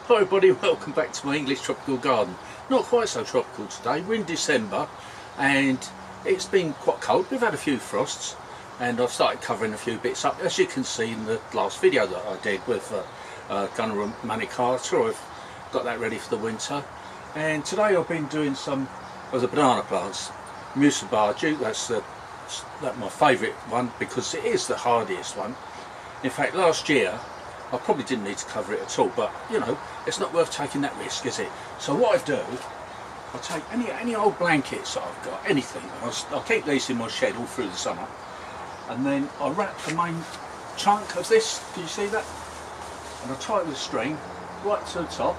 Hi everybody, welcome back to my English tropical garden. Not quite so tropical today. We're in December and it's been quite cold. We've had a few frosts and I've started covering a few bits up, as you can see in the last video that I did with Gunnar Manicata. I've got that ready for the winter, and today I've been doing some of the banana plants. Musabaju, that's my favourite one because it is the hardiest one. In fact, last year I probably didn't need to cover it at all, but you know, it's not worth taking that risk, is it? So what I do, I take any old blankets that I've got, anything. I'll keep these in my shed all through the summer, and then I wrap the main chunk of this. Can you see that? And I tie it with string right to the top,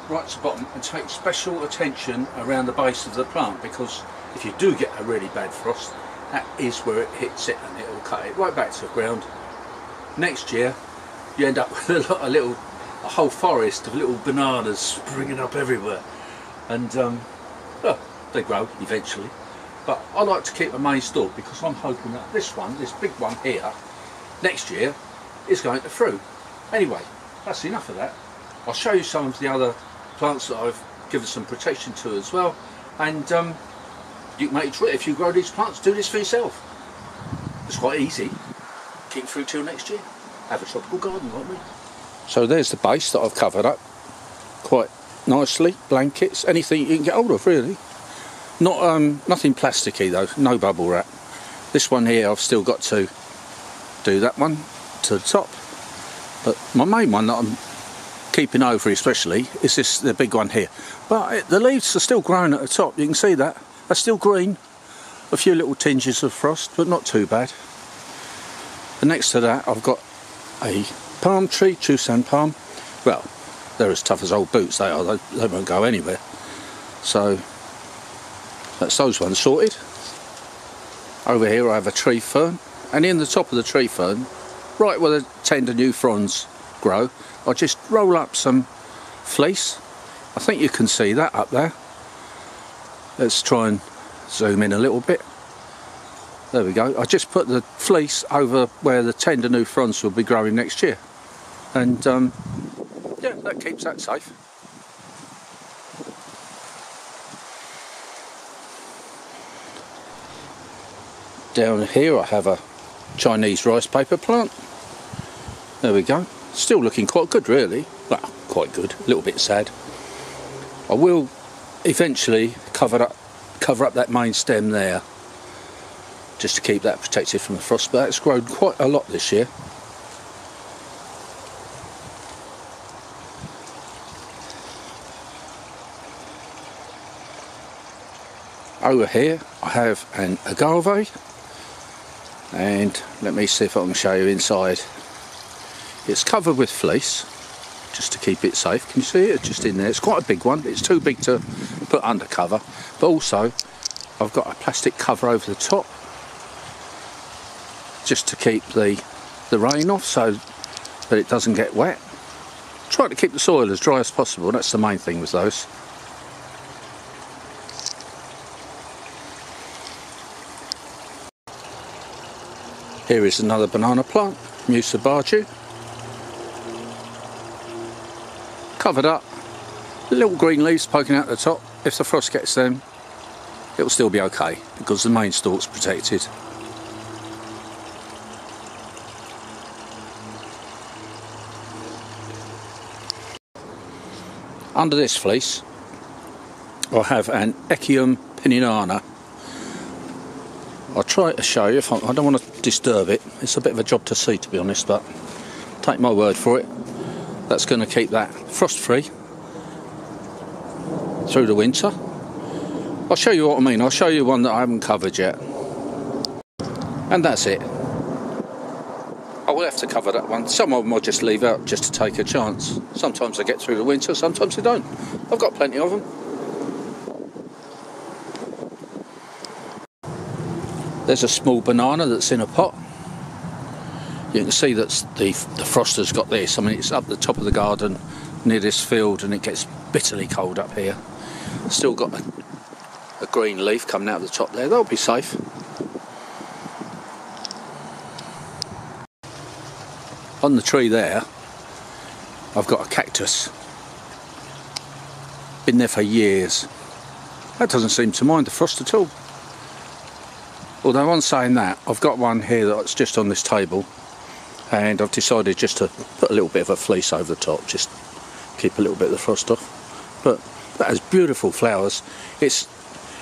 right to the bottom, and take special attention around the base of the plant, because if you do get a really bad frost, that is where it hits it and it will cut it right back to the ground. Next year you end up with a whole forest of little bananas springing up everywhere, and well, they grow eventually. But I like to keep a main stalk because I'm hoping that this big one here, next year is going to fruit. Anyway, that's enough of that. I'll show you some of the other plants that I've given some protection to as well, and you can make it if you grow these plants, do this for yourself. It's quite easy. Keep fruit till next year. Have a tropical garden like me. So there's the base that I've covered up quite nicely. Blankets, anything you can get hold of really. Not nothing plasticky though, no bubble wrap. This one here I've still got to do that one to the top. But my main one that I'm keeping over especially is the big one here. But the leaves are still growing at the top, you can see that. They're still green. A few little tinges of frost, but not too bad. And next to that I've got a palm tree, Chusan palm. Well, they're as tough as old boots, they are, they won't go anywhere. So that's those ones sorted. Over here I have a tree fern, and in the top of the tree fern, right where the tender new fronds grow, I just roll up some fleece. I think you can see that up there. Let's try and zoom in a little bit. There we go. I just put the fleece over where the tender new fronds will be growing next year, and yeah, that keeps that safe. Down here I have a Chinese rice paper plant. There we go. Still looking quite good really. Well, quite good. A little bit sad. I will eventually cover up that main stem there, just to keep that protected from the frost, but it's grown quite a lot this year. Over here I have an agave, and let me see if I can show you inside. It's covered with fleece just to keep it safe. Can you see it? It's just in there. It's quite a big one. It's too big to put under cover, but also I've got a plastic cover over the top just to keep the rain off so that it doesn't get wet. Try to keep the soil as dry as possible, that's the main thing with those. Here is another banana plant, Musabaju. Covered up, little green leaves poking out the top. If the frost gets them, it will still be okay because the main stalk's protected. Under this fleece I have an Echium pininana. I'll try to show you, I don't want to disturb it. It's a bit of a job to see, to be honest, but take my word for it. That's going to keep that frost free through the winter. I'll show you what I mean. I'll show you one that I haven't covered yet. And that's it. I will have to cover that one. Some of them I'll just leave out just to take a chance. Sometimes I get through the winter, sometimes I don't. I've got plenty of them. There's a small banana that's in a pot. You can see that the frost has got this. I mean, it's up the top of the garden near this field, and it gets bitterly cold up here. Still got a green leaf coming out of the top there. That'll be safe. On the tree there I've got a cactus. Been there for years. That doesn't seem to mind the frost at all. Although on saying that, I've got one here that's just on this table, and I've decided just to put a little bit of a fleece over the top, just keep a little bit of the frost off. But that has beautiful flowers. It's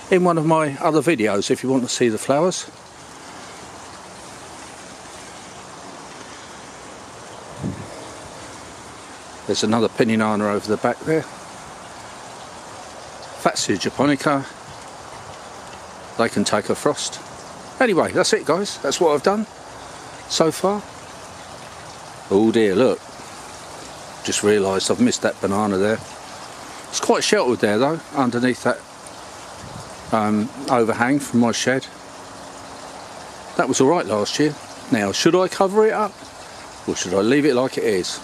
in one of my other videos if you want to see the flowers. There's another Pininana over the back there. Fatsia japonica. They can take a frost. Anyway, that's it guys, that's what I've done so far. Oh dear, look, just realised I've missed that banana there. It's quite sheltered there though, underneath that overhang from my shed. That was alright last year. Now, should I cover it up or should I leave it like it is?